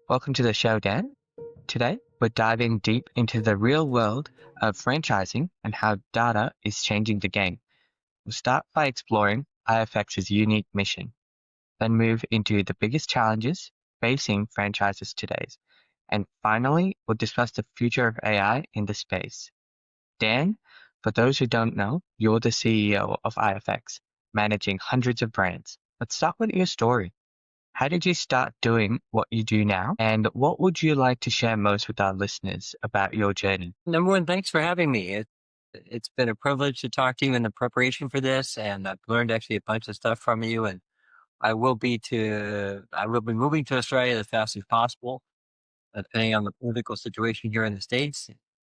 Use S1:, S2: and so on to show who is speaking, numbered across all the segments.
S1: Welcome to the show, Dan. Today, we're diving deep into the real world of franchising and how data is changing the game. We'll start by exploring IFX's unique mission, then move into the biggest challenges facing franchises today. And finally, we'll discuss the future of AI in the space. Dan, for those who don't know, you're the CEO of IFX, managing hundreds of brands. Let's start with your story. How did you start doing what you do now? And what would you like to share most with our listeners about your journey?
S2: Number one, thanks for having me. It's been a privilege to talk to you in the preparation for this, and I've learned actually a bunch of stuff from you. And I will be moving to Australia as fast as possible, depending on the political situation here in the States,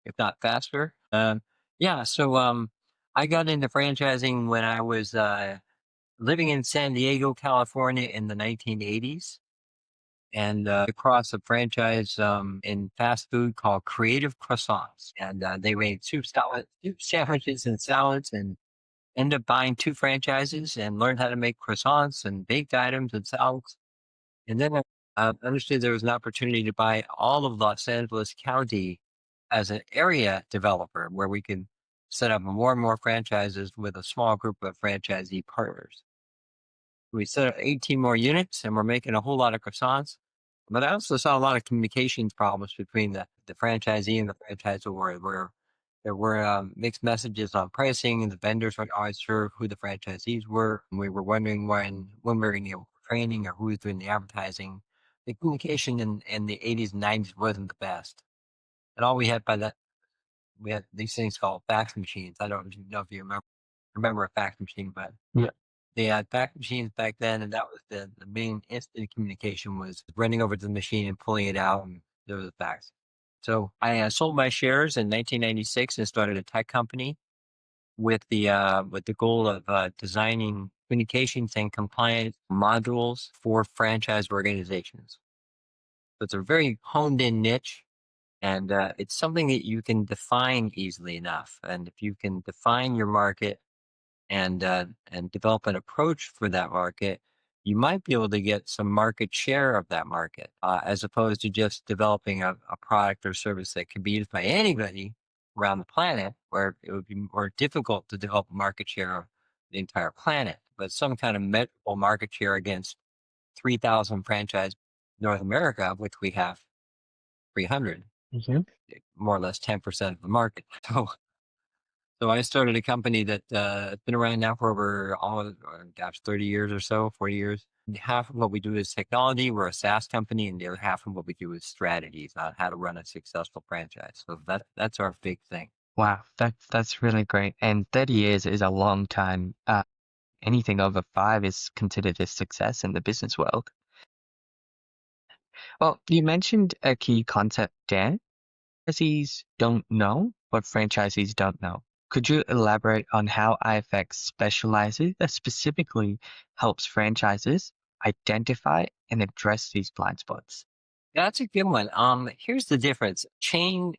S2: if not faster. I got into franchising when I was living in San Diego, California, in the 1980s, and across a franchise in fast food called Creative Croissants. And they made soup sandwiches and salads, and ended up buying two franchises and learned how to make croissants and baked items and salads. And then I understood there was an opportunity to buy all of Los Angeles County as an area developer where we could set up more and more franchises with a small group of franchisee partners. We set up 18 more units and we're making a whole lot of croissants. But I also saw a lot of communications problems between the franchisee and the franchisor where there were mixed messages on pricing, and the vendors weren't always sure who the franchisees were. And we were wondering when we were going to get training or who was doing the advertising. The communication in the 80s and 90s wasn't the best. And all we had we had these things called fax machines. I don't know if you remember a fax machine, but
S1: Yeah.
S2: they had fax machines back then, and that was the main instant communication was running over to the machine and pulling it out, and there was a fax. So I sold my shares in 1996 and started a tech company with the goal of designing communications and compliance modules for franchise organizations. So it's a very honed in niche, and it's something that you can define easily enough. And if you can define your market and develop an approach for that market, you might be able to get some market share of that market, as opposed to just developing a product or service that can be used by anybody around the planet, where it would be more difficult to develop a market share of the entire planet. But some kind of measurable market share against 3,000 franchise North America, of which we have 300,
S1: Mhm.
S2: more or less 10% of the market. So I started a company that has been around now for over 30 years or so, 40 years. And half of what we do is technology. We're a SaaS company, and the other half of what we do is strategies on how to run a successful franchise. So that's our big thing.
S1: Wow, that's really great. And 30 years is a long time. Anything over 5 is considered a success in the business world. Well, you mentioned a key concept, Dan. Franchisees don't know what franchisees don't know. Could you elaborate on how IFX specializes that specifically helps franchises identify and address these blind spots?
S2: That's a good one. Here's the difference: a chain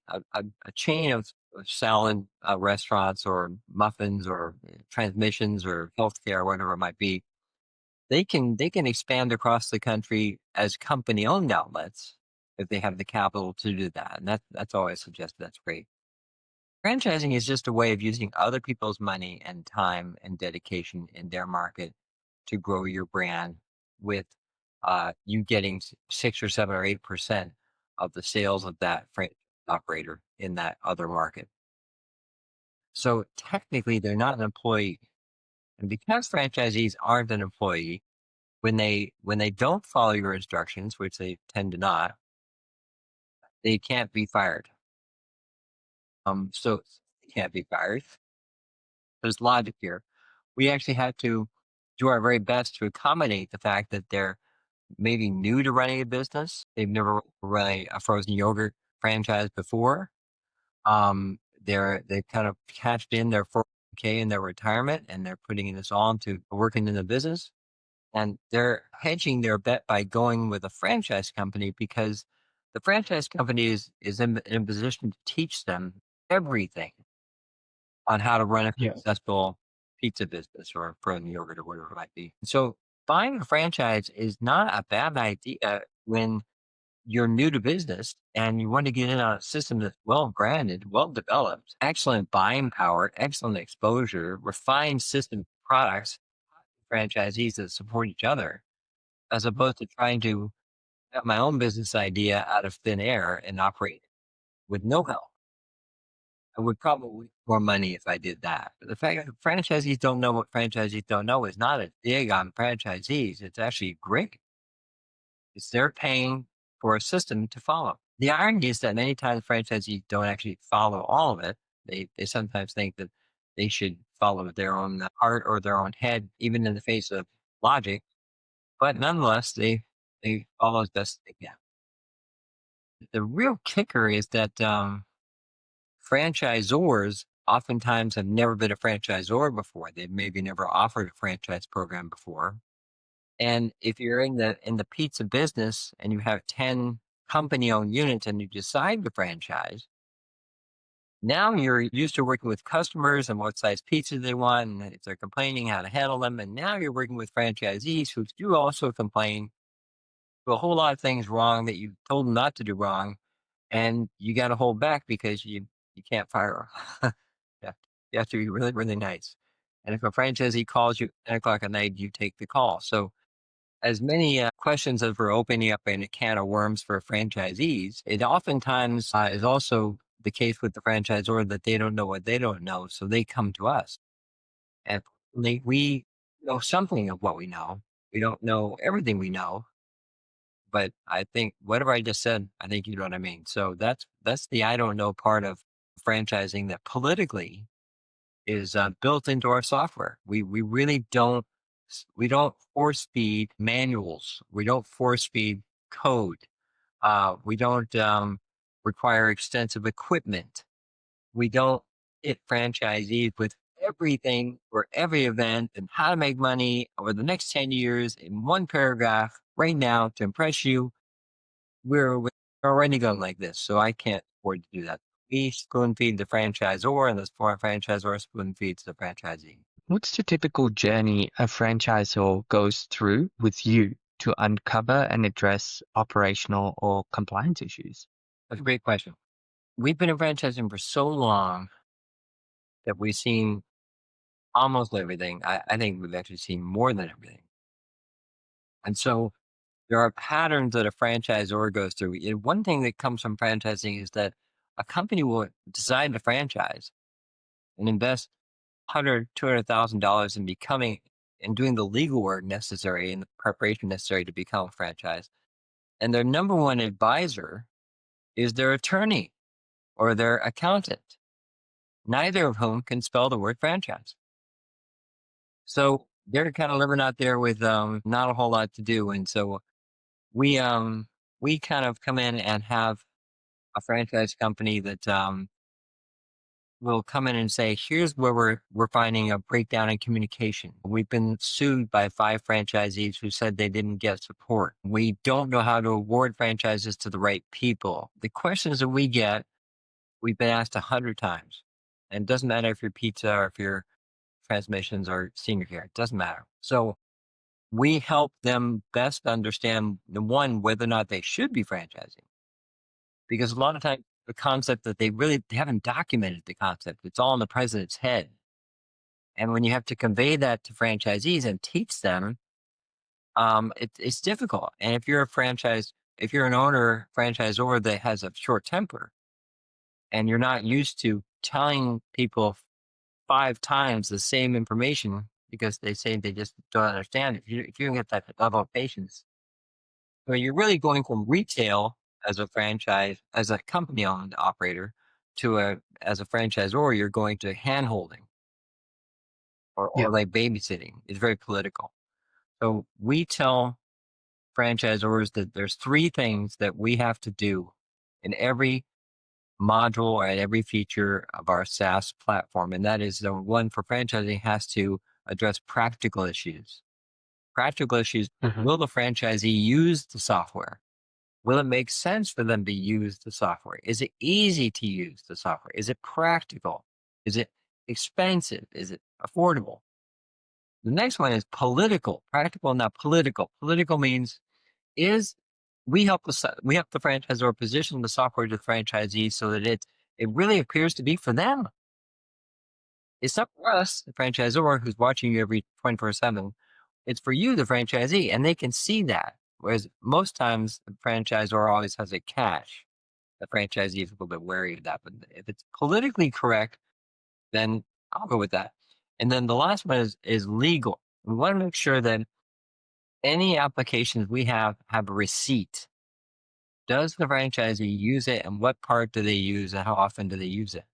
S2: of salad restaurants or muffins or transmissions or healthcare, whatever it might be. They can expand across the country as company owned outlets if they have the capital to do that. And that's always suggested. That's great. Franchising is just a way of using other people's money and time and dedication in their market to grow your brand with you getting 6 or 7 or 8% of the sales of that franchise operator in that other market. So technically, they're not an employee. And because franchisees aren't an employee, when they don't follow your instructions, which they tend to not, they can't be fired. So they can't be fired. There's logic here. We actually had to do our very best to accommodate the fact that they're maybe new to running a business. They've never run a frozen yogurt franchise before. They kind of cashed in their 401k in their retirement, and they're putting this on to working in the business. And they're hedging their bet by going with a franchise company because the franchise company is in a position to teach them everything on how to run a
S1: Yeah.
S2: successful pizza business or frozen yogurt or whatever it might be. So buying a franchise is not a bad idea when you're new to business and you want to get in on a system that's well branded, well developed, excellent buying power, excellent exposure, refined system products, franchisees that support each other, as opposed to trying to get my own business idea out of thin air and operate with no help. I would probably make more money if I did that. But the fact that franchisees don't know what franchisees don't know is not a dig on franchisees. It's actually great. It's they're paying for a system to follow. The irony is that many times franchisees don't actually follow all of it. They sometimes think that they should follow their own heart or their own head, even in the face of logic. But nonetheless, they follow as best they can. The real kicker is that franchisors oftentimes have never been a franchisor before. They've maybe never offered a franchise program before. And if you're in the pizza business and you have 10 company-owned units and you decide to franchise, now you're used to working with customers and what size pizza they want, and if they're complaining, how to handle them. And now you're working with franchisees who do also complain, do a whole lot of things wrong that you told them not to do wrong, and you got to hold back because you can't fire them. Yeah, you have to be really, really nice. And if a franchisee calls you at 10 o'clock at night, you take the call. So as many questions as we're opening up in a can of worms for franchisees, it oftentimes is also the case with the franchisor that they don't know what they don't know. So they come to us. And we know something of what we know. We don't know everything we know. But I think whatever I just said, I think you know what I mean. So that's the I don't know part of franchising that politically is built into our software. We really we don't force feed manuals. We don't force feed code. We don't require extensive equipment. We don't hit franchisees with everything for every event and how to make money over the next 10 years in one paragraph right now to impress you. We're already going like this, so I can't afford to do that. We spoon feed the franchisor, and the franchisor spoon feeds the franchisee.
S1: What's the typical journey a franchisor goes through with you to uncover and address operational or compliance issues?
S2: That's a great question. We've been in franchising for so long that we've seen almost everything. I think we've actually seen more than everything. And so there are patterns that a franchisor goes through. And one thing that comes from franchising is that a company will decide to franchise and invest 100, $200,000 in becoming and doing the legal work necessary and the preparation necessary to become a franchise. And their number one advisor is their attorney or their accountant, neither of whom can spell the word franchise. So they're kind of living out there with not a whole lot to do. And so we we kind of come in and have a franchise company that will come in and say, here's where we're finding a breakdown in communication. We've been sued by 5 franchisees who said they didn't get support. We don't know how to award franchises to the right people. The questions that we get, we've been asked 100 times. And it doesn't matter if you're pizza or if you're transmissions or senior care, it doesn't matter. So we help them best understand the one, whether or not they should be franchising. Because a lot of times the concept that they haven't documented the concept. It's all in the president's head. And when you have to convey that to franchisees and teach them, it's difficult. And if if you're an owner, franchisor that has a short temper and you're not used to telling people 5 times the same information because they say they just don't understand it. If you don't get that level of patience, so you're really going from retail as a franchise, as a company owned operator to as a franchisor, you're going to hand holding
S1: Yeah.
S2: or like babysitting. It's very political. So we tell franchisors that there's 3 things that we have to do in every module and every feature of our SaaS platform. And that is the one for franchising has to address practical issues. Practical issues.
S1: Mhm.
S2: Will the franchisee use the software? Will it make sense for them to use the software? Is it easy to use the software? Is it practical? Is it expensive? Is it affordable? The next one is political, practical, not political. Political means is we help the franchisor position the software to the franchisee so that it really appears to be for them. It's not for us, the franchisor, who's watching you every 24/7. It's for you, the franchisee, and they can see that. Whereas most times the franchisor always has a catch. The franchisee is a little bit wary of that. But if it's politically correct, then I'll go with that. And then the last one is legal. We want to make sure that any applications we have a receipt. Does the franchisee use it, and what part do they use, and how often do they use it?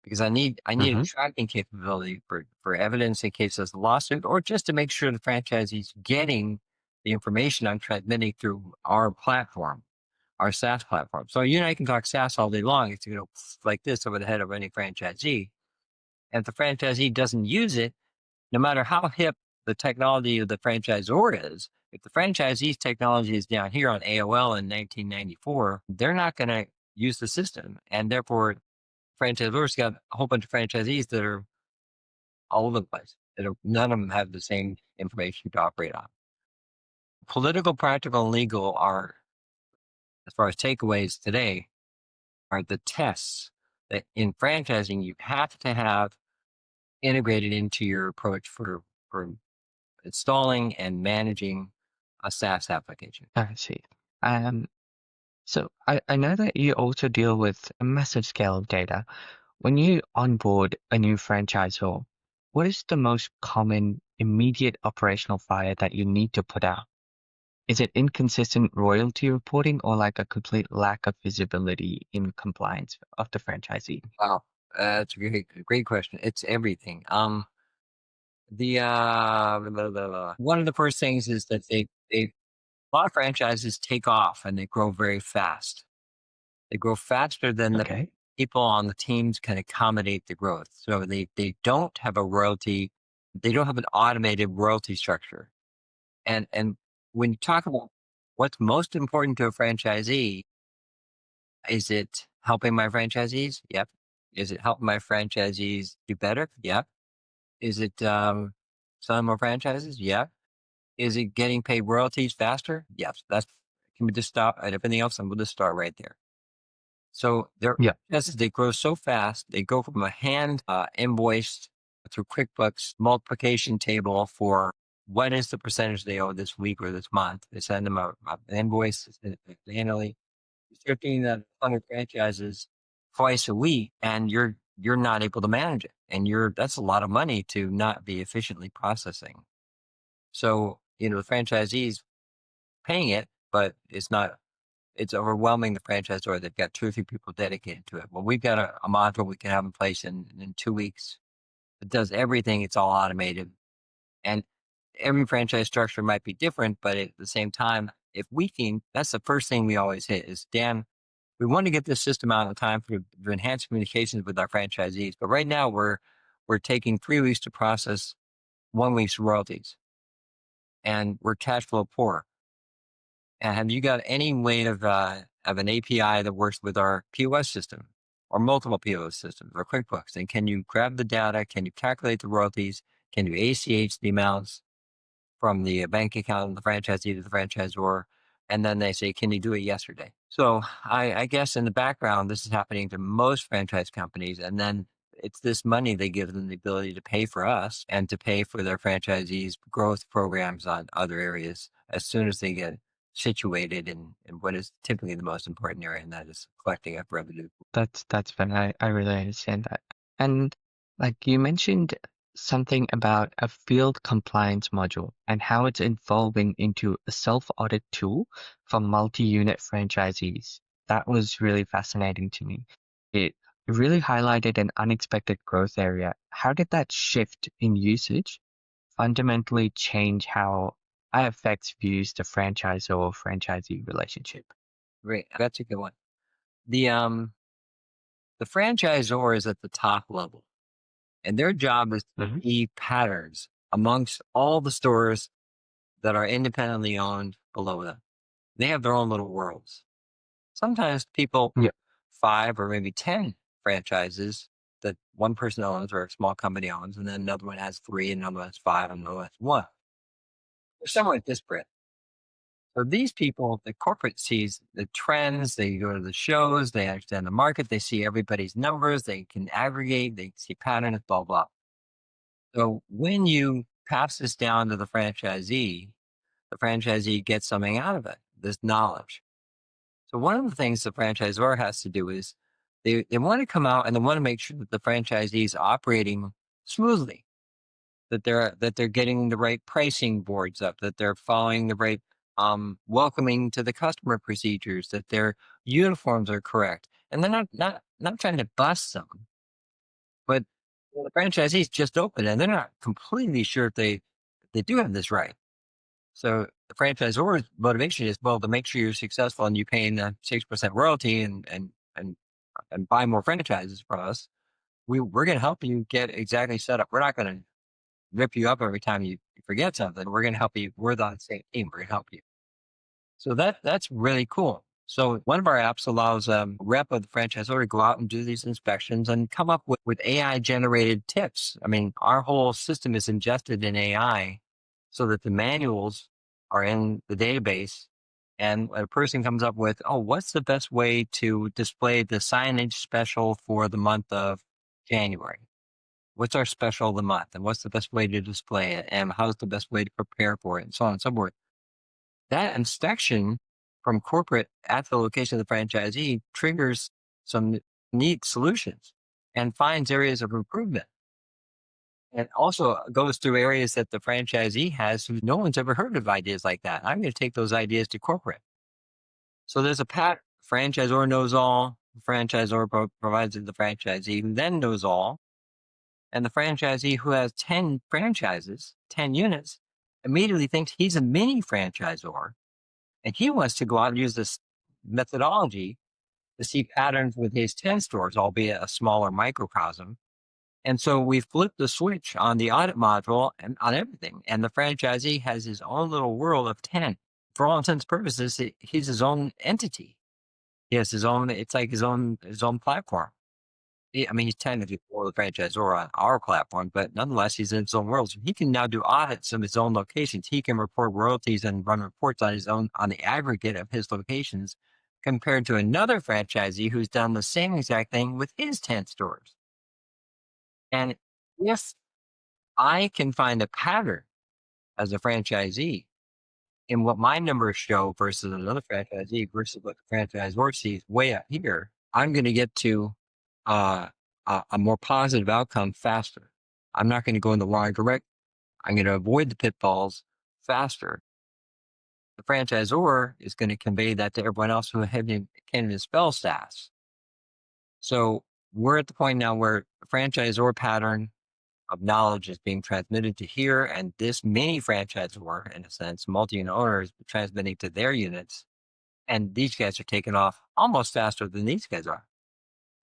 S2: Because I need a
S1: Hmm.
S2: tracking capability for evidence in case there's a lawsuit, or just to make sure the franchisee's getting the information I'm transmitting through our platform, our SaaS platform. So you and I can talk SaaS all day long. It's like this over the head of any franchisee. And if the franchisee doesn't use it, no matter how hip the technology of the franchisor is, if the franchisee's technology is down here on AOL in 1994, they're not going to use the system. And therefore, franchisors got a whole bunch of franchisees that are all over the place. None of them have the same information to operate on. Political, practical, and legal are, as far as takeaways today, are the tests that in franchising you have to have integrated into your approach for installing and managing a SaaS application.
S1: I see. Um, so I know that you also deal with a massive scale of data. When you onboard a new franchisor, what is the most common immediate operational fire that you need to put out? Is it inconsistent royalty reporting or like a complete lack of visibility in compliance of the franchisee?
S2: Wow, that's a great question. It's everything. Blah, blah, blah. One of the first things is that they a lot of franchises take off and they grow very fast. They grow faster than the
S1: Okay.
S2: people on the teams can accommodate the growth. So they don't have a royalty, they don't have an automated royalty structure. And when you talk about what's most important to a franchisee, is it helping my franchisees? Yep. Is it helping my franchisees do better? Yep. Is it selling more franchises? Yep. Is it getting paid royalties faster? Yes. That's Can we just stop at everything else and we'll just start right there. So their
S1: Yeah.
S2: businesses, they grow so fast. They go from a hand invoiced through QuickBooks multiplication table for what is the percentage they owe this week or this month. They send them an invoice annually. You're doing that 100 franchises twice a week, and you're not able to manage it, and that's a lot of money to not be efficiently processing. So the franchisees paying it, but it's overwhelming the franchisor. They've got 2 or 3 people dedicated to it. Well, we've got a module we can have in place in 2 weeks. It does everything. It's all automated. And every franchise structure might be different, but at the same time, if we can, that's the first thing we always hit is, Dan, we want to get this system out on time for enhanced communications with our franchisees. But right now we're taking 3 weeks to process 1 week's royalties, and we're cash flow poor. And have you got any way of an API that works with our POS system or multiple POS systems or QuickBooks? And can you grab the data? Can you calculate the royalties? Can you ACH the amounts from the bank account of the franchisee to the franchisor? And then they say, can you do it yesterday? So I guess in the background, this is happening to most franchise companies. And then it's this money they give them the ability to pay for us and to pay for their franchisees' growth programs on other areas as soon as they get situated in what is typically the most important area, and that is collecting up revenue.
S1: That's fun. I really understand that. And like you mentioned something about a field compliance module and how it's evolving into a self-audit tool for multi-unit franchisees. That was really fascinating to me. It really highlighted an unexpected growth area. How did that shift in usage fundamentally change how IFX views the franchisor or franchisee relationship?
S2: Great. That's a good one. The franchisor is at the top level, and their job is to
S1: Hmm.
S2: see patterns amongst all the stores that are independently owned below them. They have their own little worlds. Sometimes people,
S1: Yeah.
S2: 5 or maybe 10 franchises that one person owns or a small company owns, and then another one has 3, and another one has 5, and another one has 1. They're somewhat disparate. So these people, the corporate sees the trends, they go to the shows, they understand the market, they see everybody's numbers, they can aggregate, they see patterns, blah, blah. So when you pass this down to the franchisee gets something out of it, this knowledge. So one of the things the franchisor has to do is they want to come out and they want to make sure that the franchisee is operating smoothly, that they're getting the right pricing boards up, that they're following the right welcoming to the customer procedures, that their uniforms are correct, and they're not trying to bust them, but the franchisees just open and they're not completely sure if they do have this right. So the franchisor's motivation is, well, to make sure you're successful and you paying the 6% royalty and and buy more franchises from us. We're going to help you get exactly set up. We're not going to rip you up every time you forget something. We're going to help you. We're on the same team. We're going to help you. So that's really cool. So one of our apps allows rep of the franchisor to go out and do these inspections and come up with AI generated tips. I mean, our whole system is ingested in AI so that the manuals are in the database. And a person comes up with, oh, what's the best way to display the signage special for the month of January? What's our special of the month? And what's the best way to display it? And how's the best way to prepare for it? And so on and so forth. That inspection from corporate at the location of the franchisee triggers some neat solutions and finds areas of improvement. And also goes through areas that the franchisee has who no one's ever heard of ideas like that. I'm going to take those ideas to corporate. So there's a pattern. Franchisor knows all. The franchisor provides it to the franchisee who then knows all. And the franchisee who has 10 franchises, 10 units, immediately thinks he's a mini franchisor. And he wants to go out and use this methodology to see patterns with his 10 stores, albeit a smaller microcosm. And so we flipped the switch on the audit module and on everything. And the franchisee has his own little world of 10. For all intents and purposes, he's his own entity. He has his own, it's like his own platform. I mean, he's technically for the franchisor on our platform, but nonetheless, he's in his own world. So he can now do audits of his own locations. He can report royalties and run reports on his own, on the aggregate of his locations, compared to another franchisee who's done the same exact thing with his 10 stores. And if I can find a pattern as a franchisee in what my numbers show versus another franchisee versus what the franchisor sees way up here, I'm going to get to uh, a more positive outcome faster. I'm not going to go in the wrong direction. I'm going to avoid the pitfalls faster. The franchisor is going to convey that to everyone else who can't even spell SaaS. So we're at the point now where the franchisor pattern of knowledge is being transmitted to here, and this mini franchisor, in a sense, multi-unit owner is transmitting to their units, and these guys are taking off almost faster than these guys are.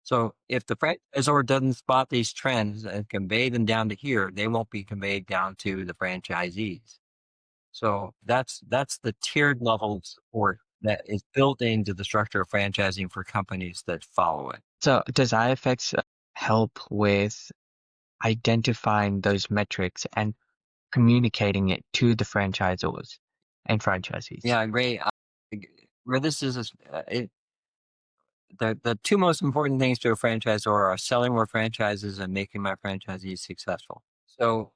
S2: So if the franchisor doesn't spot these trends and convey them down to here, they won't be conveyed down to the franchisees. So that's the tiered level of support that is built into the structure of franchising for companies that follow it.
S1: So does IFX help with identifying those metrics and communicating it to the franchisors and franchisees?
S2: Yeah, great. Where this is, the two most important things to a franchisor are selling more franchises and making my franchisees successful. So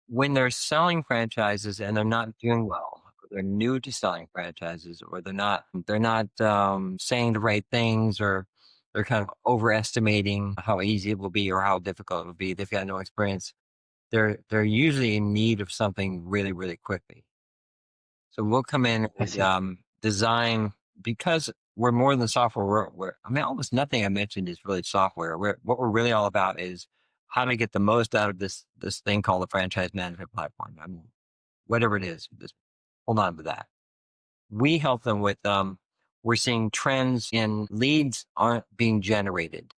S2: when they're selling franchises and they're not doing well, or they're new to selling franchises, or they're not saying the right things, or they're kind of overestimating how easy it will be or how difficult it will be. They've got no experience. They're usually in need of something really, really quickly. So we'll come in
S1: I
S2: and
S1: see.
S2: design, because we're more than software. I mean, almost nothing I mentioned is really software. What we're really all about is how to get the most out of this thing called the franchise management platform. I mean, whatever it is, just hold on to that. We help them with, we're seeing trends in leads aren't being generated.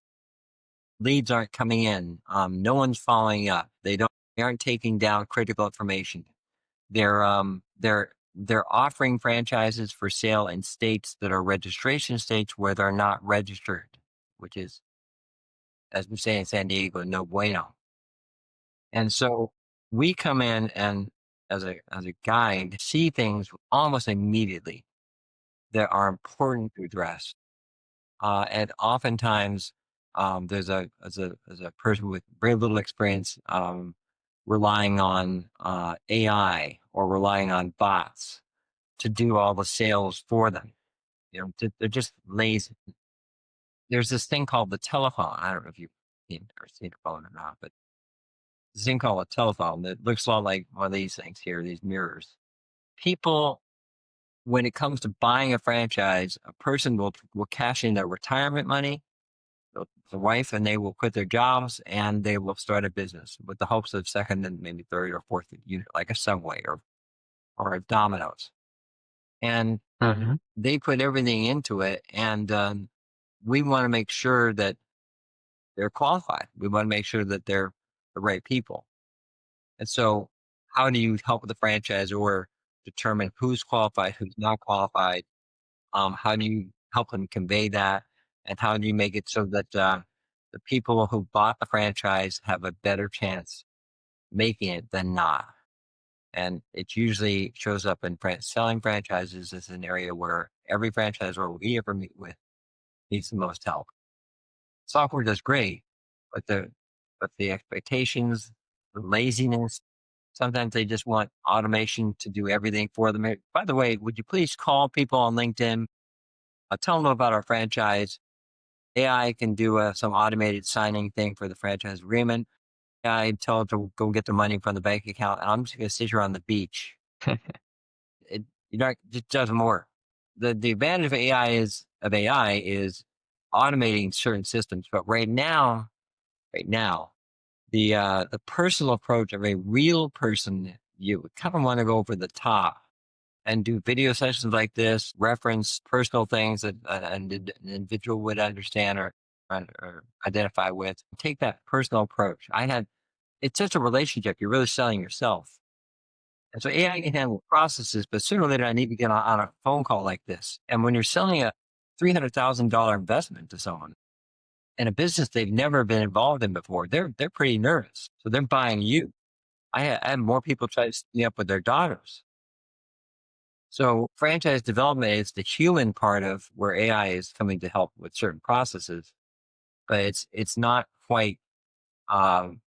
S2: Leads aren't coming in. No one's following up. They aren't taking down critical information. They're offering franchises for sale in states that are registration states where they're not registered, which is, as we say in San Diego, no bueno. And so we come in and as a guide, see things almost immediately that are important to address. And oftentimes, there's as a person with very little experience, relying on AI or relying on bots to do all the sales for them. They're just lazy. There's this thing called the telephone. I don't know if you've seen a phone or not, but this thing called a telephone that looks a lot like one of these things here, these mirrors. People, when it comes to buying a franchise, a person will cash in their retirement money, the wife, and they will quit their jobs and they will start a business with the hopes of second and maybe third or fourth unit, like a Subway or a Domino's. And
S1: Hmm.
S2: they put everything into it, and we want to make sure that they're qualified. We want to make sure that they're the right people. And so, how do you help the franchisor determine who's qualified, who's not qualified? How do you help them convey that? And how do you make it so that the people who bought the franchise have a better chance making it than not? And it usually shows up in selling franchises as an area where every franchisor we ever meet with needs the most help. Software does great, but the expectations, the laziness, sometimes they just want automation to do everything for them. Hey, by the way, would you please call people on LinkedIn? Tell them about our franchise. AI can do some automated signing thing for the franchise agreement. I tell them to go get the money from the bank account, and I'm just going to sit here on the beach. It just doesn't work. The advantage of AI is automating certain systems, but right now, the personal approach of a real person, you kind of want to go over the top and do video sessions like this, reference personal things that an individual would understand or identify with. Take that personal approach. It's such a relationship. You're really selling yourself. And so AI can handle processes, but sooner or later I need to get on a phone call like this. And when you're selling a $300,000 investment to someone in a business they've never been involved in before, they're pretty nervous. So they're buying you. I have more people try to set me up with their daughters. So franchise development is the human part of where AI is coming to help with certain processes, but it's not quite going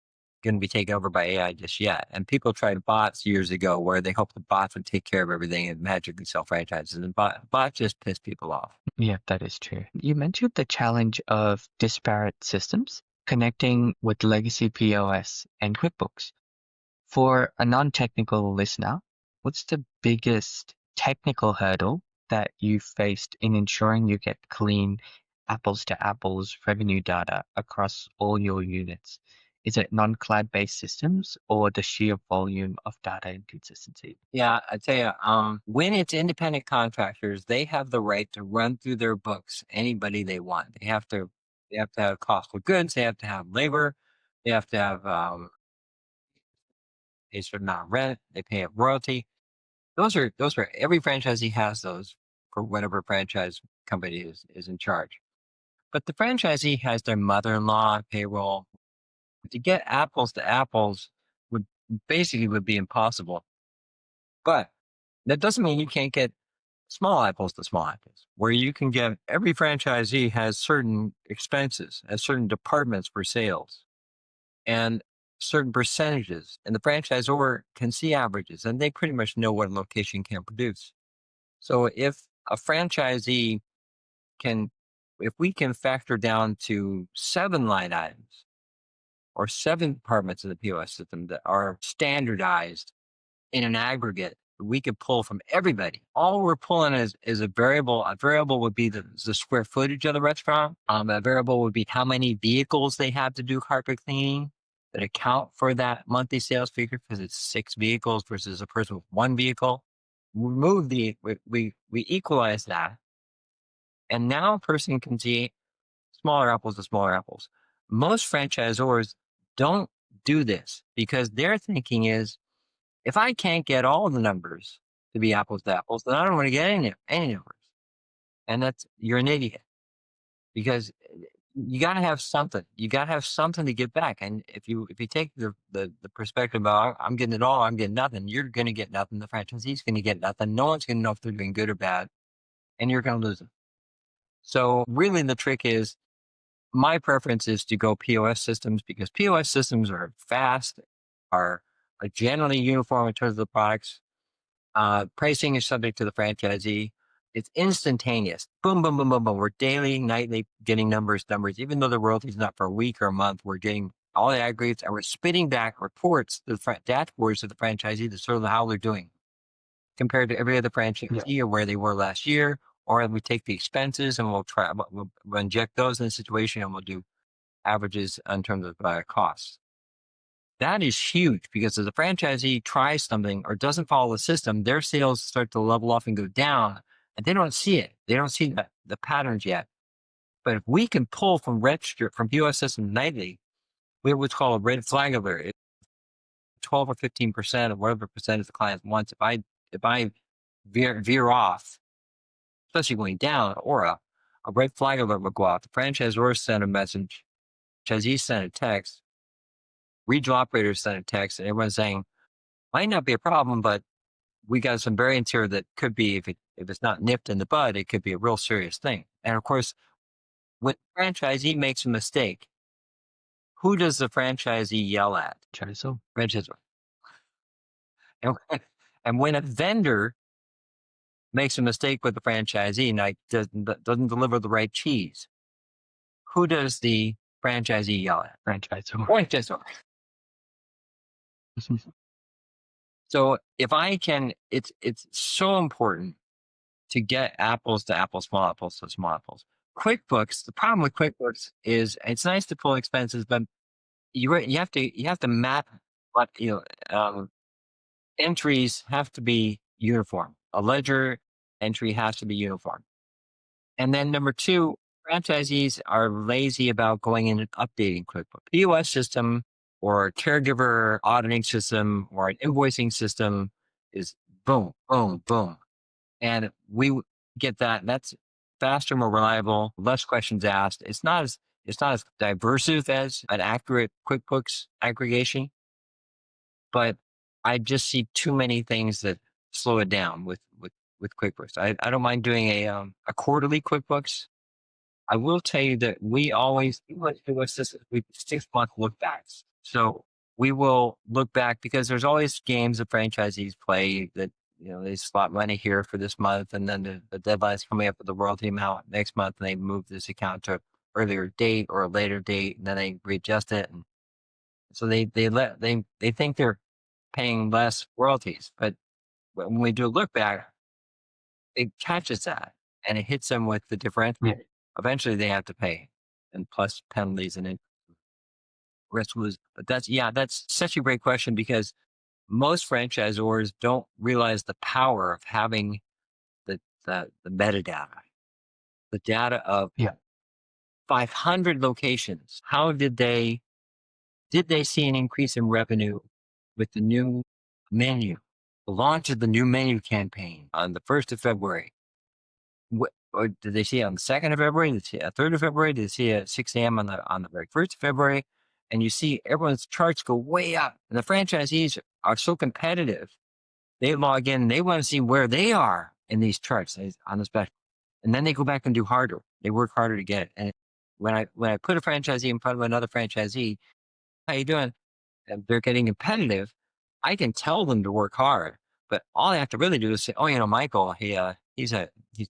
S2: to be taken over by AI just yet. And people tried bots years ago where they hoped the bots would take care of everything and magically sell franchises, and bots just piss people off.
S1: Yeah, that is true. You mentioned the challenge of disparate systems connecting with legacy POS and QuickBooks. For a non-technical listener, what's the biggest technical hurdle that you faced in ensuring you get clean apples to apples revenue data across all your units? Is it non-cloud based systems or the sheer volume of data inconsistency?
S2: Yeah, I tell you, when it's independent contractors, they have the right to run through their books anybody they want. They have to have cost of goods, they have to have labor, they have to have a certain amount of rent, they pay a royalty. Those are every franchisee has those for whatever franchise company is in charge. But the franchisee has their mother-in-law payroll. To get apples to apples would would be impossible. But that doesn't mean you can't get small apples to small apples, where you can get every franchisee has certain expenses, has certain departments for sales and certain percentages. And the franchisor can see averages and they pretty much know what a location can produce. So if a franchisee can, if we can factor down to 7 line items or 7 departments of the POS system that are standardized in an aggregate, we could pull from everybody. All we're pulling is a variable. A variable would be the square footage of the restaurant. A variable would be how many vehicles they have to do carpet cleaning that account for that monthly sales figure, because it's 6 vehicles versus a person with 1 vehicle. We equalize that, and now a person can see smaller apples to smaller apples. Most franchisors don't do this because their thinking is, if I can't get all the numbers to be apples to apples, then I don't want to get any numbers. And you're an idiot, because you got to have something. You got to have something to give back. And if you take the perspective about I'm getting it all, I'm getting nothing, you're going to get nothing. The franchisee's going to get nothing. No one's going to know if they're doing good or bad, and you're going to lose them. So really, the trick is my preference is to go POS systems because POS systems are fast, are generally uniform in terms of the products. Pricing is subject to the franchisee. It's instantaneous. Boom, boom, boom, boom, boom. We're daily, nightly getting numbers. Even though the royalty's not for a week or a month, we're getting all the aggregates and we're spitting back reports, dashboards to the franchisee to sort of how they're doing compared to every other franchisee or where they were last year. Or we take the expenses and we'll inject those in the situation and we'll do averages in terms of costs. That is huge because if the franchisee tries something or doesn't follow the system, their sales start to level off and go down, and they don't see it. They don't see the patterns yet. But if we can pull from POS systems nightly, we have what's called a red flag alert. It's 12 or 15% of whatever percentage the client wants. If I veer off, especially going down, or a red flag alert will go off. The franchisor send a message, franchisee send a text, regional operators send a text, and everyone's saying, might not be a problem, but we got some variants here that could be, if it's not nipped in the bud, it could be a real serious thing. And of course, when the franchisee makes a mistake, who does the franchisee yell at? Franchisor. And, and when a vendor makes a mistake with the franchisee and like doesn't deliver the right cheese, who does the franchisee yell at? Franchisor. So if I can, it's so important to get apples to apples, small apples to small apples. QuickBooks, the problem with QuickBooks is it's nice to pull expenses, but you have to map what entries have to be uniform. A ledger entry has to be uniform. And then number two, franchisees are lazy about going in and updating QuickBooks. POS system or a caregiver auditing system or an invoicing system is boom, boom, boom. And we get that. That's faster, more reliable, less questions asked. It's not as diversive as an accurate QuickBooks aggregation, but I just see too many things that slow it down with QuickBooks. I don't mind doing a quarterly QuickBooks. I will tell you that we always do 6-month look backs. So we will look back because there's always games that franchisees play that they slot money here for this month, and then the deadline's coming up with the royalty amount next month, and they move this account to an earlier date or a later date, and then they readjust it. And so they think they're paying less royalties, but when we do a look back, it catches that and it hits them with the differential. Yeah. Eventually, they have to pay, and plus penalties and risk lose. But that's such a great question because most franchisors don't realize the power of having the metadata, the data of 500 locations. How did they see an increase in revenue with the new menu, the launch of the new menu campaign on the 1st of February? Or did they see it on the 2nd of February? Did they see it on the 3rd of February? Did they see it at 6 a.m. on the very 1st of February? And you see everyone's charts go way up. And the franchisees are so competitive. They log in, they want to see where they are in these charts on the special. And then they go back and do harder. They work harder to get it. And when I put a franchisee in front of another franchisee, how you doing? And they're getting competitive, I can tell them to work hard. But all I have to really do is say, oh, Michael, he's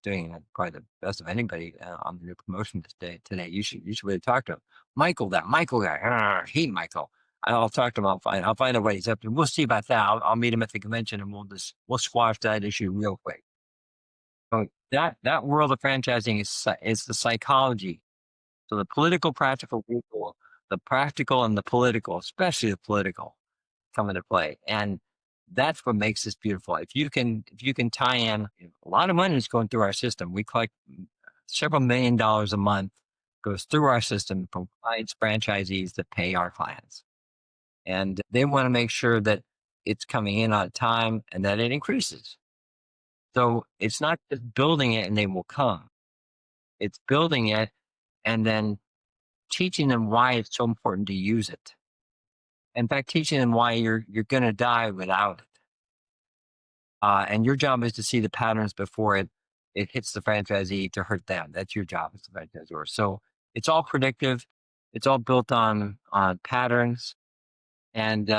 S2: doing probably the best of anybody on the new promotion today. You should really talk to him. Michael guy, hate Michael. I'll talk to him. I'll find out what he's up to. We'll see about that. I'll meet him at the convention and we'll squash that issue real quick. So that world of franchising is the psychology. So the political, practical people, the practical and the political, especially the political, come into play. And that's what makes this beautiful. If you can tie in, a lot of money is going through our system. We collect several $1 million a month, goes through our system from clients, franchisees that pay our clients. And they want to make sure that it's coming in on time and that it increases. So it's not just building it and they will come. It's building it and then teaching them why it's so important to use it. In fact, teaching them why you're going to die without it. And your job is to see the patterns before it hits the franchisee to hurt them. That's your job as the franchisor. So it's all predictive. It's all built on patterns, and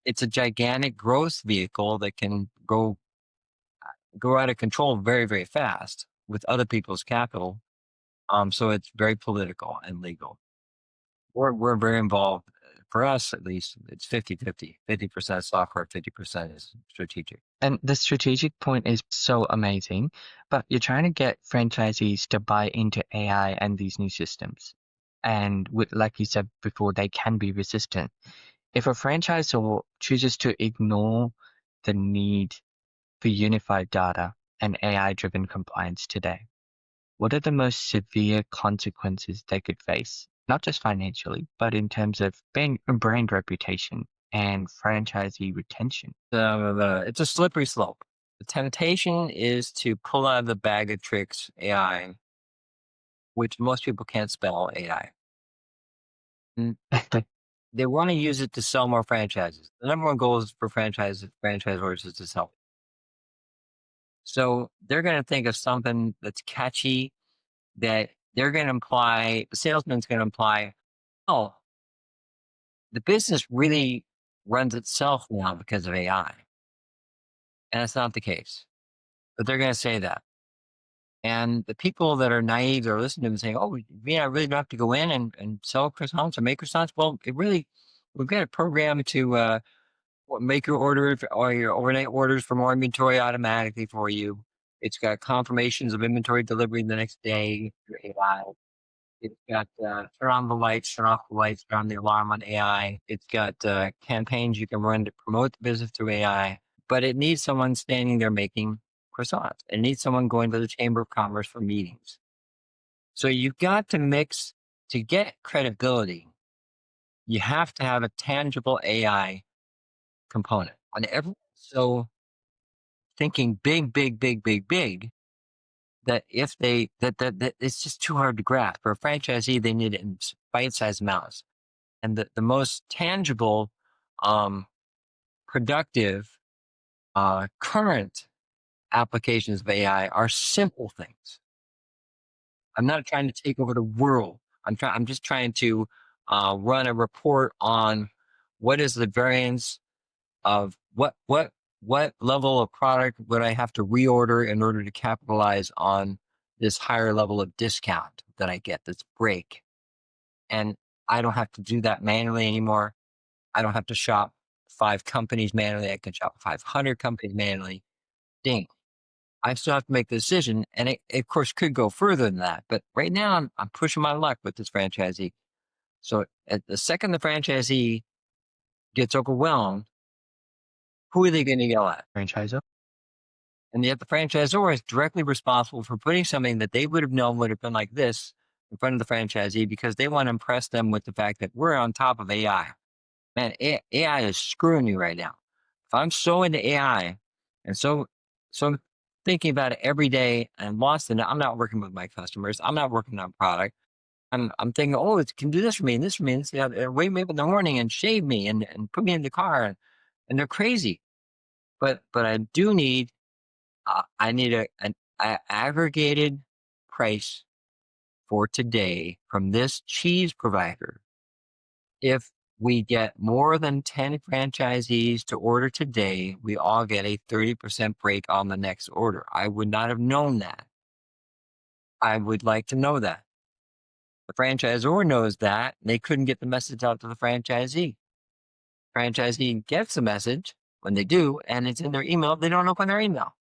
S2: it's a gigantic growth vehicle that can go out of control very, very fast with other people's capital. So it's very political and legal. We're very involved. For us, at least, it's 50-50. 50% software, 50% is strategic.
S1: And the strategic point is so amazing, but you're trying to get franchisees to buy into AI and these new systems. And with, like you said before, they can be resistant. If a franchisor chooses to ignore the need for unified data and AI-driven compliance today, what are the most severe consequences they could face? Not just financially, but in terms of brand reputation and franchisee retention.
S2: It's a slippery slope. The temptation is to pull out of the bag of tricks AI, which most people can't spell AI. And they want to use it to sell more franchises. The number one goal is for franchisors is to sell. So they're going to think of something that's catchy, that they're going to imply, the salesman's going to imply, oh, the business really runs itself now because of AI. And that's not the case. But they're going to say that. And the people that are naive are listening to them saying, oh, yeah, I really don't have to go in and sell croissants or make croissants. Well, we've got a program to make your order or your overnight orders for more inventory automatically for you. It's got confirmations of inventory delivery the next day through AI. It's got turn on the lights, turn off the lights, turn on the alarm on AI. It's got campaigns you can run to promote the business through AI. But it needs someone standing there making croissants. It needs someone going to the Chamber of Commerce for meetings. So you've got to mix, to get credibility, you have to have a tangible AI component on every. So thinking big, big, big, big, big, that if they that it's just too hard to grasp. For a franchisee, they need it in bite-sized amounts. And the most tangible, productive, current applications of AI are simple things. I'm not trying to take over the world. I'm just trying to run a report on what is the variance of what level of product would I have to reorder in order to capitalize on this higher level of discount that I get, this break. And I don't have to do that manually anymore. I don't have to shop 5 companies manually. I can shop 500 companies manually. Ding. I still have to make the decision. And it of course, could go further than that. But right now, I'm pushing my luck with this franchisee. So at the second the franchisee gets overwhelmed, who are they going to yell at?
S1: Franchisor.
S2: And yet the franchisor is directly responsible for putting something that they would have known would have been like this in front of the franchisee because they want to impress them with the fact that we're on top of AI. Man, AI is screwing you right now. If I'm so into AI and so thinking about it every day and lost in it, I'm not working with my customers. I'm not working on product. I'm thinking, oh, it can do this for me and this for me. And this, wake me up in the morning and shave me and put me in the car. And they're crazy. But I do need, I need an aggregated price for today from this cheese provider. If we get more than 10 franchisees to order today, we all get a 30% break on the next order. I would not have known that. I would like to know that. The franchisor knows that. They couldn't get the message out to the franchisee. Franchisee gets the message when they do, and it's in their email. They don't open their email.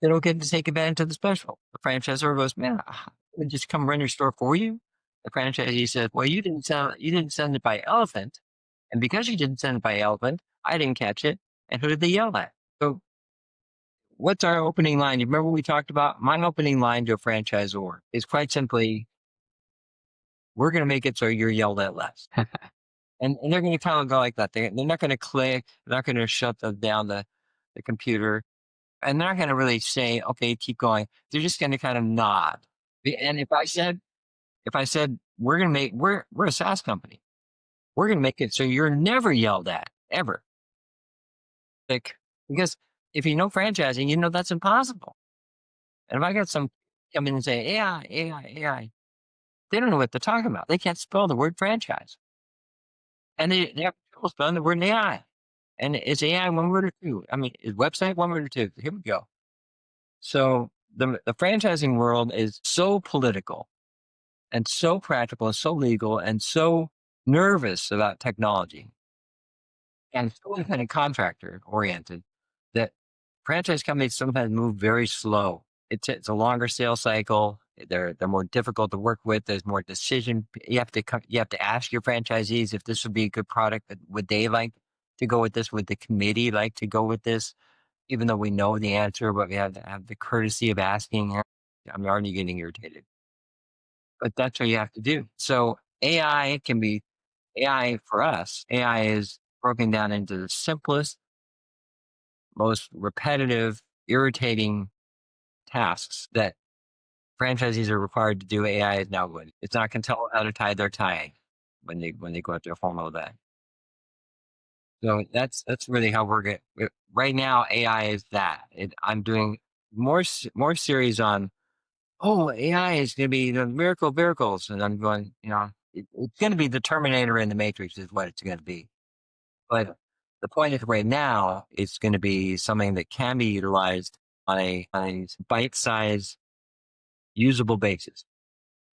S2: They don't get to take advantage of the special. The franchisor goes, man, we just come run your store for you. The franchisee says, well, you didn't send it by elephant. And because you didn't send it by elephant, I didn't catch it. And who did they yell at? So what's our opening line? You remember what we talked about? My opening line to a franchisor is quite simply, we're going to make it so you're yelled at less. And they're going to kind of go like that. They're not going to click. They're not going to shut down the computer. And they're not going to really say, okay, keep going. They're just going to kind of nod. And if I said, we're a SaaS company. We're going to make it so you're never yelled at ever. Like, because if you know franchising, you know that's impossible. And if I got some come in and say AI, AI, AI, they don't know what they're talking about. They can't spell the word franchise. And they have trouble spelling the word AI. And is AI one word or two? I mean, is website one word or two? Here we go. So the franchising world is so political and so practical and so legal and so nervous about technology and so independent contractor oriented that franchise companies sometimes move very slow. It's a longer sales cycle. They're more difficult to work with. There's more decision. You have to ask your franchisees if this would be a good product. Would they like to go with this? Would the committee like to go with this? Even though we know the answer, but we have to have the courtesy of asking. I'm already getting irritated, but that's what you have to do. So AI for us. AI is broken down into the simplest, most repetitive, irritating tasks that franchisees are required to do. AI is now good. It's not going to tell how to tie their tie when they go out to a formal event. So that's really how we're getting right now. AI is that. I'm doing more series on. Oh, AI is going to be the miracle of miracles, and I'm going. It's going to be the Terminator in the Matrix is what it's going to be. But the point is, right now, it's going to be something that can be utilized on a bite-sized, usable basis,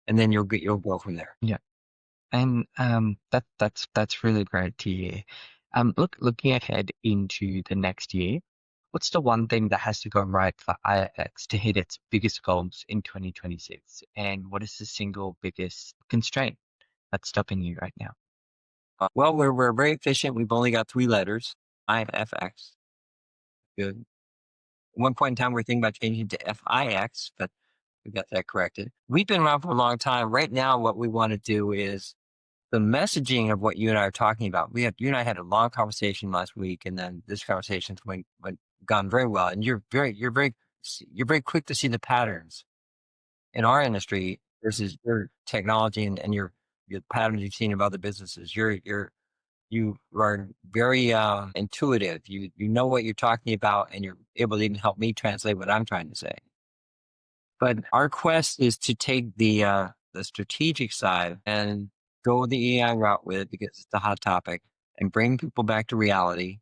S2: and then you'll go from there.
S1: Yeah. And that's really great to hear. Looking ahead into the next year, what's the one thing that has to go right for IFX to hit its biggest goals in 2026? And what is the single biggest constraint that's stopping you right now?
S2: Well, we're very efficient. We've only got 3 letters. IFX. Good. At one point in time, we are thinking about changing to FIX, but we got that corrected. We've been around for a long time. Right now, what we want to do is the messaging of what you and I are talking about. You and I had a long conversation last week, and then this conversation's gone very well. And you're very quick to see the patterns in our industry versus your technology and your patterns you've seen of other businesses. You are very intuitive. You know what you're talking about, and you're able to even help me translate what I'm trying to say. But our quest is to take the strategic side and go the AI route with it because it's a hot topic and bring people back to reality,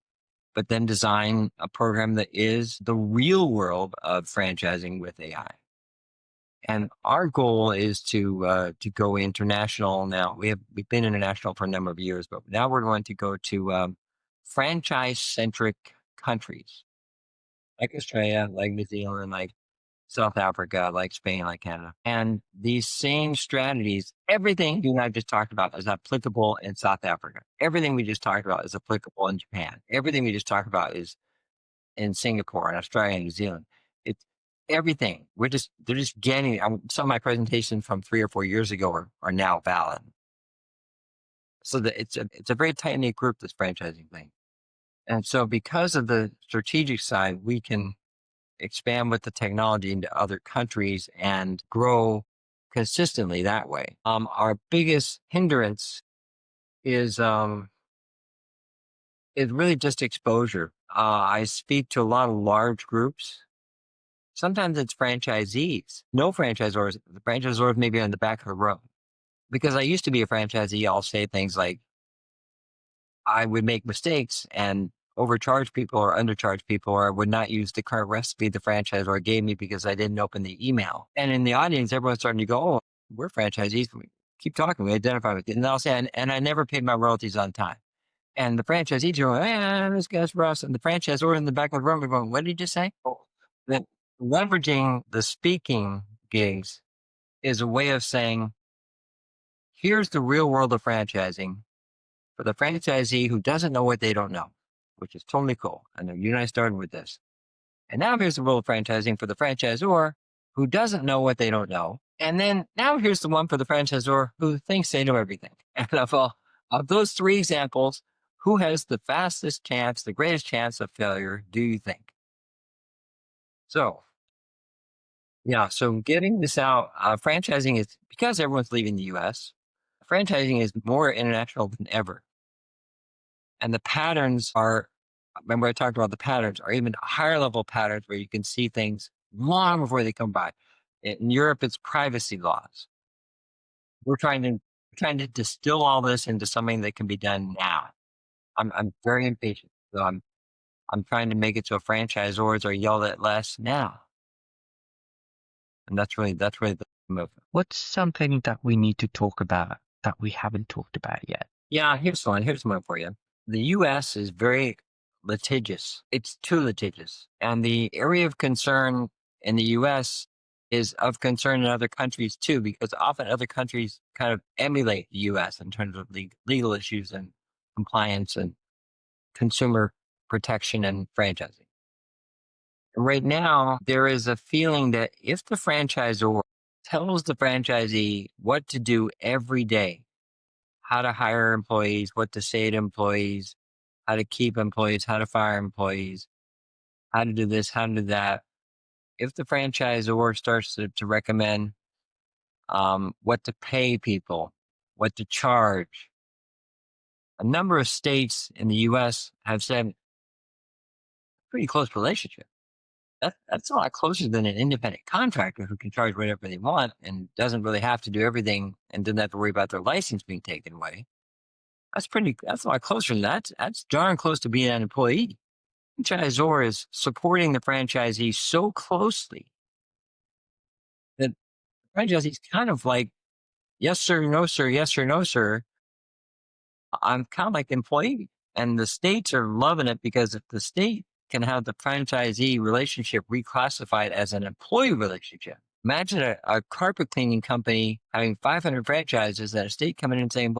S2: but then design a program that is the real world of franchising with AI. And our goal is to go international. Now we've been international for a number of years, but now we're going to go to franchise centric countries like Australia, like New Zealand, like South Africa, like Spain, like Canada. And these same strategies, everything you and I just talked about is applicable in South Africa. Everything we just talked about is applicable in Japan. Everything we just talked about is in Singapore and Australia and New Zealand. It's everything. They're just getting, some of my presentations from 3 or 4 years ago are now valid. So that it's a very tight knit group, this franchising thing. And so because of the strategic side, we can expand with the technology into other countries and grow consistently that way. Our biggest hindrance is really just exposure. I speak to a lot of large groups. Sometimes it's franchisees, no franchisors. The franchisors maybe on the back of the room. Because I used to be a franchisee, I'll say things like I would make mistakes and overcharge people or undercharge people, or I would not use the current recipe the franchisor gave me because I didn't open the email. And in the audience, everyone's starting to go, "Oh, we're franchisees. We keep talking. We identify with it." And I'll say, and I never paid my royalties on time. And the franchisees are going, this guy's Russ. And the franchisor in the back of the room are going, what did you say? Oh, that leveraging the speaking gigs is a way of saying, here's the real world of franchising for the franchisee who doesn't know what they don't know, which is totally cool. I know you and I started with this. And now here's the role of franchising for the franchisor who doesn't know what they don't know. And then now here's the one for the franchisor who thinks they know everything. And of those 3 examples, who has the fastest chance, the greatest chance of failure, do you think? So, yeah, so getting this out, franchising is because everyone's leaving the US. Franchising is more international than ever. And the patterns are, remember I talked about the patterns, are even higher level patterns where you can see things long before they come by. In Europe, it's privacy laws. We're trying to distill all this into something that can be done now. I'm very impatient. So I'm trying to make it so franchisors are yelled at less now. And that's really the move.
S1: What's something that we need to talk about that we haven't talked about yet?
S2: Yeah, here's one. Here's one for you. The US is very litigious. It's too litigious. And the area of concern in the US is of concern in other countries too, because often other countries kind of emulate the US in terms of legal issues and compliance and consumer protection and franchising. Right now, there is a feeling that if the franchisor tells the franchisee what to do every day, how to hire employees, what to say to employees, how to keep employees, how to fire employees, how to do this, how to do that. If the franchisor starts to recommend what to pay people, what to charge, a number of states in the US have said pretty close relationship. That's a lot closer than an independent contractor who can charge whatever they want and doesn't really have to do everything and doesn't have to worry about their license being taken away. That's a lot closer than that. That's darn close to being an employee. Franchisor is supporting the franchisee so closely that the franchisee's kind of like, yes, sir, no, sir, yes, sir, no, sir. I'm kind of like the employee. And the states are loving it because if the state can have the franchisee relationship reclassified as an employee relationship, imagine a carpet cleaning company having 500 franchises and a state coming in and saying,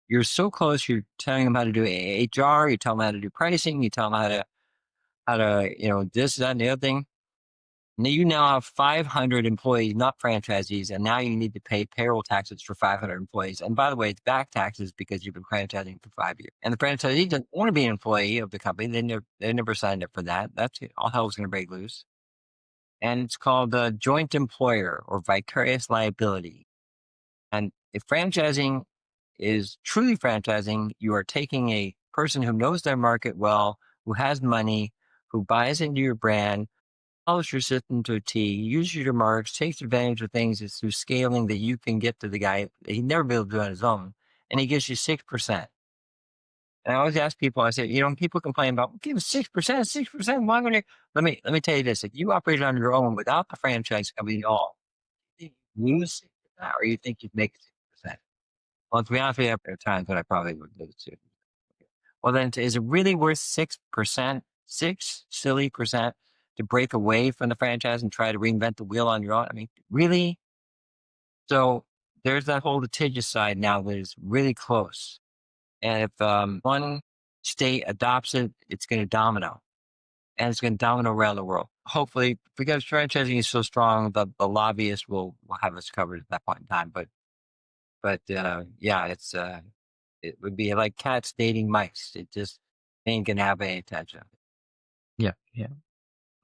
S2: you're so close, you're telling them how to do HR, you tell them how to do pricing, you tell them how to, this, that, and the other thing. Now you now have 500 employees, not franchisees, and now you need to pay payroll taxes for 500 employees. And by the way, it's back taxes because you've been franchising for 5 years. And the franchisee doesn't want to be an employee of the company. They never signed up for that. That's it. All hell's going to break loose. And it's called a joint employer or vicarious liability. And if franchising is truly franchising, you are taking a person who knows their market well, who has money, who buys into your brand, follows your system to a T, uses your marks, takes advantage of things is through scaling that you can get to the guy that he'd never be able to do on his own. And he gives you 6%. And I always ask people, I say, people complain about, give us 6%, 6%. Why would let me tell you this. If you operated on your own without the franchise company at all, you think you'd lose 6% or you think you'd make 6%? Well, to be honest with you, there are times when I probably would lose too. Well, then is it really worth 6%, 6 silly percent to break away from the franchise and try to reinvent the wheel on your own? I mean, really? So there's that whole litigious side now that is really close. And if one state adopts it, it's going to domino. And it's going to domino around the world. Hopefully, because franchising is so strong, the lobbyists will have us covered at that point in time. But yeah, it would be like cats dating mice. It just ain't gonna have any attention.
S1: Yeah, yeah.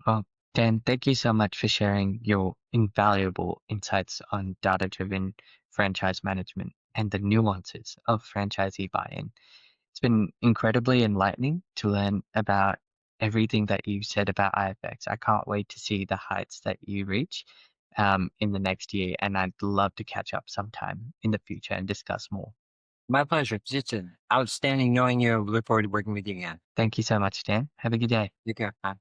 S1: Well, Dan, thank you so much for sharing your invaluable insights on data-driven franchise management and the nuances of franchisee buy-in. It's been incredibly enlightening to learn about everything that you said about IFX. I can't wait to see the heights that you reach in the next year, and I'd love to catch up sometime in the future and discuss more.
S2: My pleasure. It's outstanding knowing you. Look forward to working with you again.
S1: Thank you so much, Dan. Have a good day.
S2: Take care. Bye.